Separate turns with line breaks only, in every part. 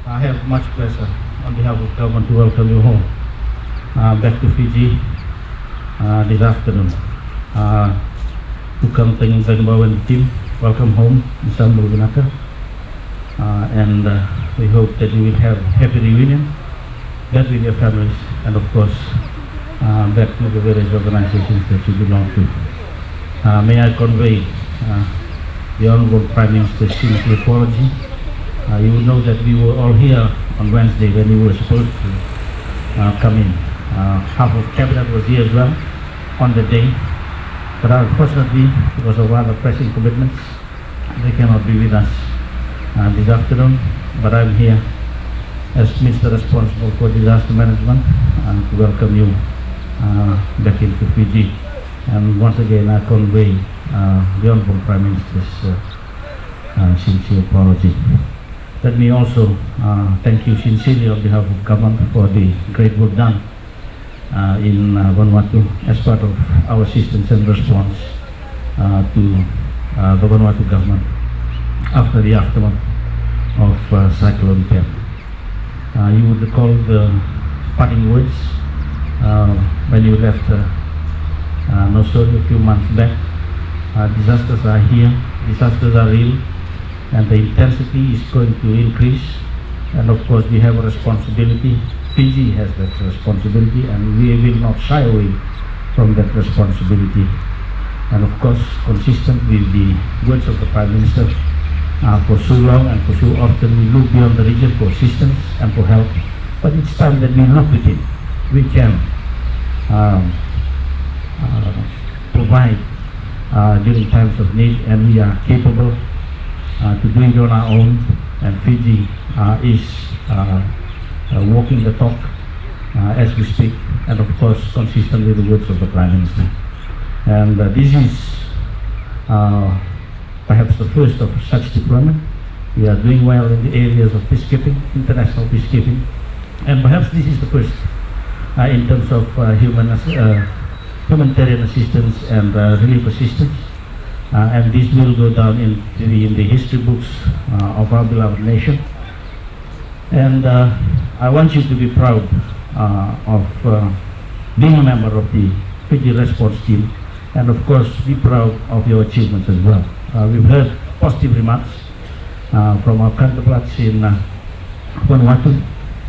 I have much pleasure on behalf of government to welcome you home back to Fiji this afternoon. Tukang Tagicakibau and team, welcome home in Sambal Gunaka, and we hope that you will have happy reunion back with your families and of course back to the various organizations that you belong to. May I convey the Honorable Prime Minister's sincere apology. You will know that we were all here on Wednesday when you were supposed to come in. Half of cabinet was here as well on the day, but unfortunately because of other pressing commitments they cannot be with us this afternoon. But I'm here as Minister responsible for disaster management and to welcome you back into Fiji. And once again I convey the Honorable Prime Minister's sincere apology. Let me also thank you sincerely on behalf of government for the great work done in Vanuatu as part of our assistance and response to the Vanuatu government after the aftermath of Cyclone Pam. You would recall the parting words when you left Nosori a few months back. Disasters are here, disasters are real, and the intensity is going to increase, and of course we have a responsibility. Fiji has that responsibility and we will not shy away from that responsibility. And of course, consistent with the words of the Prime Minister, for so long and for so often we look beyond the region for assistance and for help, but it's time that we look within. We can provide during times of need, and we are capable to do it on our own, and Fiji is walking the talk as we speak, and of course consistent with the words of the Prime Minister. And this is perhaps the first of such deployment. We are doing well in the areas of peacekeeping, international peacekeeping, and perhaps this is the first in terms of humanitarian assistance and relief assistance. And this will go down in the history books of our beloved nation. And I want you to be proud of being a member of the Fiji response team, and of course be proud of your achievements as well. We've heard positive remarks from our counterparts in Vanuatu,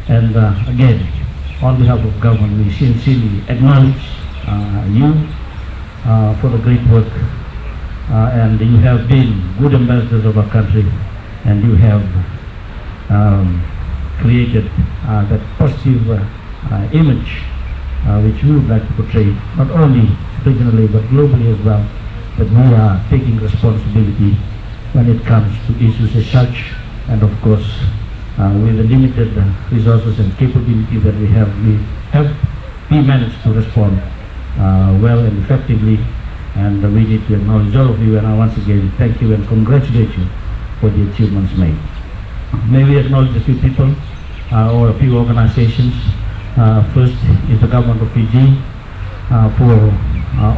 and again, on behalf of government, we sincerely acknowledge you for the great work. And you have been good ambassadors of our country, and you have created that positive image which we would like to portray, not only regionally but globally as well, that we are taking responsibility when it comes to issues as such. And of course, with the limited resources and capability that we managed to respond well and effectively. And we need to acknowledge all of you, and I once again thank you and congratulate you for the achievements made. May we acknowledge a few people or a few organizations. First is the government of Fiji for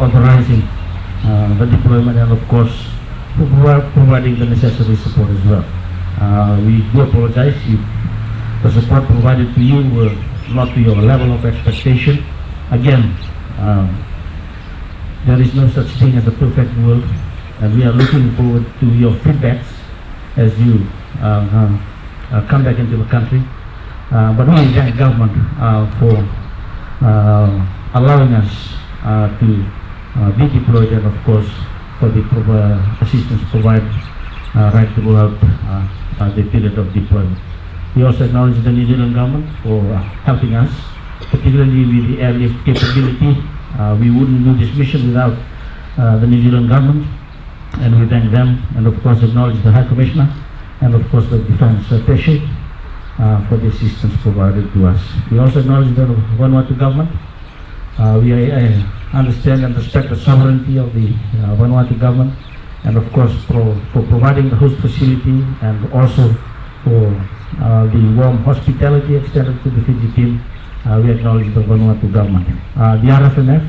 authorizing the deployment, and of course for providing the necessary support as well. We do apologize if the support provided to you were not to your level of expectation. Again, there is no such thing as a perfect world, and we are looking forward to your feedbacks as you come back into the country. But we thank government for allowing us to be deployed, and of course for the assistance provided right throughout the period of deployment. We also acknowledge the New Zealand government for helping us, particularly with the airlift capability. We wouldn't do this mission without the New Zealand government, and we thank them, and of course acknowledge the High Commissioner and of course the Defence Attaché for the assistance provided to us. We also acknowledge the Vanuatu government. We understand and respect the sovereignty of the Vanuatu government, and of course for providing the host facility, and also for the warm hospitality extended to the Fiji team. We acknowledge the Vanuatu government. The RFMF,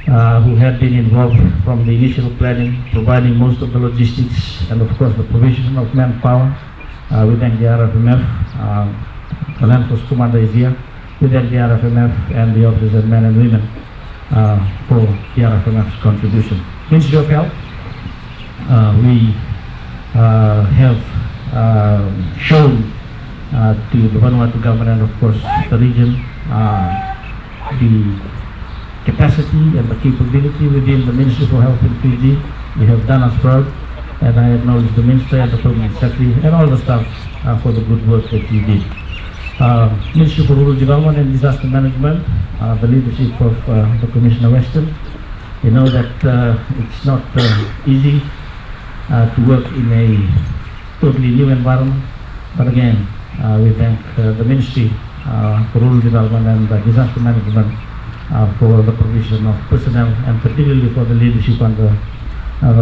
who had been involved from the initial planning, providing most of the logistics, and of course the provision of manpower We thank the RFMF, the Land Force Commander is here. We thank the RFMF and the officers, men and women, for the RFMF's contribution. Ministry of Health, we have shown to the Vanuatu Government and of course the region the capacity and the capability within the Ministry for Health in Fiji. We have done us proud, and I acknowledge the Minister and the Permanent Secretary and all the staff for the good work that you did. Ministry for Rural Development and Disaster Management, the leadership of the Commissioner Western. You know that it's not easy to work in a totally new environment, but again, we thank the Ministry for Rural Development and Disaster Management for the provision of personnel, and particularly for the leadership under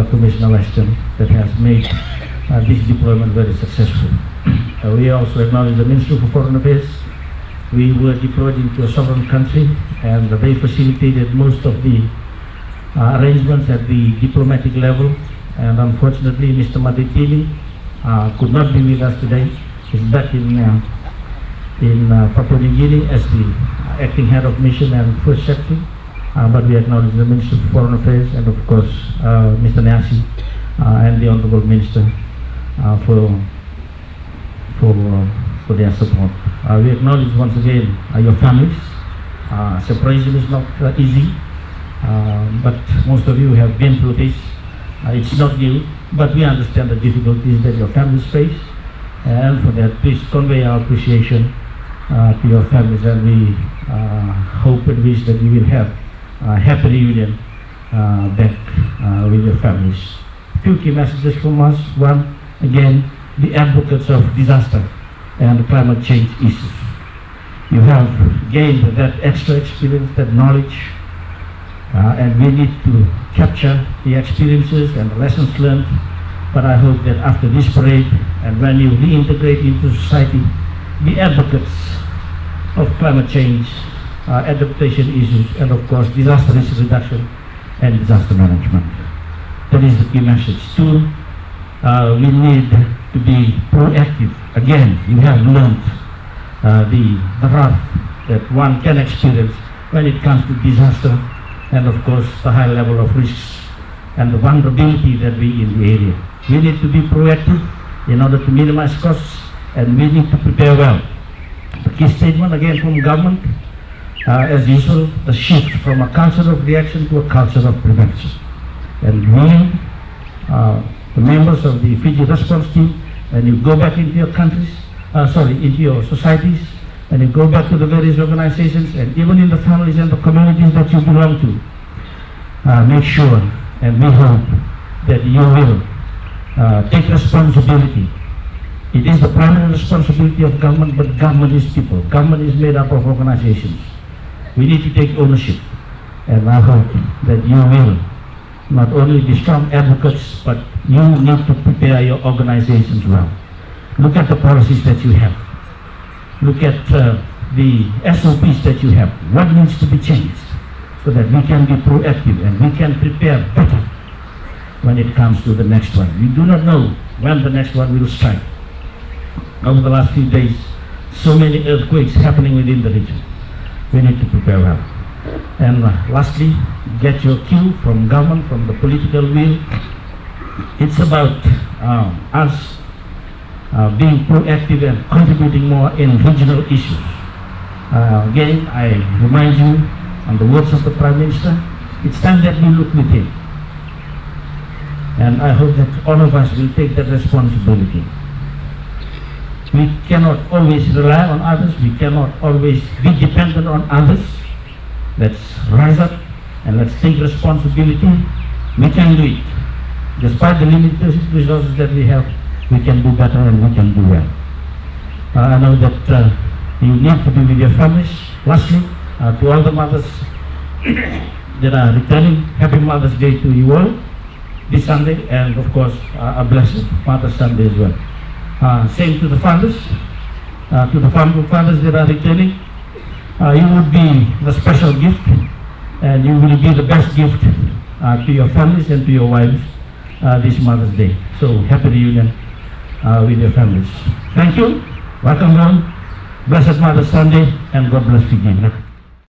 Commissioner Western that has made this deployment very successful. We also acknowledge the Ministry for Foreign Affairs. We were deployed into a sovereign country, and they facilitated most of the arrangements at the diplomatic level, and unfortunately Mr. Maritime could not be with us today. He's back in Papua New Guinea as the acting head of mission and first secretary, but we acknowledge the Minister for Foreign Affairs and of course Mr. Nyasi and the Honorable Minister for their support. We acknowledge once again your families. Separation is not easy, but most of you have been through this. It's not new, but we understand the difficulties that your families face, and for that please convey our appreciation to your families, and we hope and wish that you will have a happy reunion back with your families. Few key messages from us. One, again, the advocates of disaster and climate change issues. You have gained that extra experience, that knowledge, and we need to capture the experiences and the lessons learned. But I hope that after this parade, and when you reintegrate into society, the advocates of climate change, adaptation issues, and of course disaster risk reduction and disaster management. That is the key message. Two, we need to be proactive. Again, you have learned the wrath that one can experience when it comes to disaster, and of course the high level of risks and the vulnerability that we in the area. We need to be proactive in order to minimize costs, and we need to prepare well. The key statement again from government, as usual, the shift from a culture of reaction to a culture of prevention. And we, the members of the Fiji response team, when you go back into your countries, into your societies, and you go back to the various organizations, and even in the families and the communities that you belong to, make sure, and we hope that you will take responsibility. It is the primary responsibility of government, but government is people. Government is made up of organizations. We need to take ownership, and I hope that you will not only be strong advocates, but you need to prepare your organizations well. Look at the policies that you have. Look at the SOPs that you have. What needs to be changed so that we can be proactive and we can prepare better when it comes to the next one. We do not know when the next one will strike. Over the last few days, so many earthquakes happening within the region. We need to prepare well. And lastly, get your cue from government, from the political will. It's about us being proactive and contributing more in regional issues. Again, I remind you, on the words of the Prime Minister, it's time that we look within. And I hope that all of us will take that responsibility. We cannot always rely on others. We cannot always be dependent on others. Let's rise up and let's take responsibility. We can do it. Despite the limited resources that we have, we can do better and we can do well. I know that you need to be with your families. Lastly, to all the mothers that are returning, Happy Mother's Day to you all this Sunday, and of course a blessed Mother's Sunday as well. Same to the fathers, to the fathers that are returning. You would be the special gift, and you will be the best gift to your families and to your wives this Mother's Day. So happy reunion with your families. Thank you. Welcome home. Blessed Mother's Sunday, and God bless Fiji.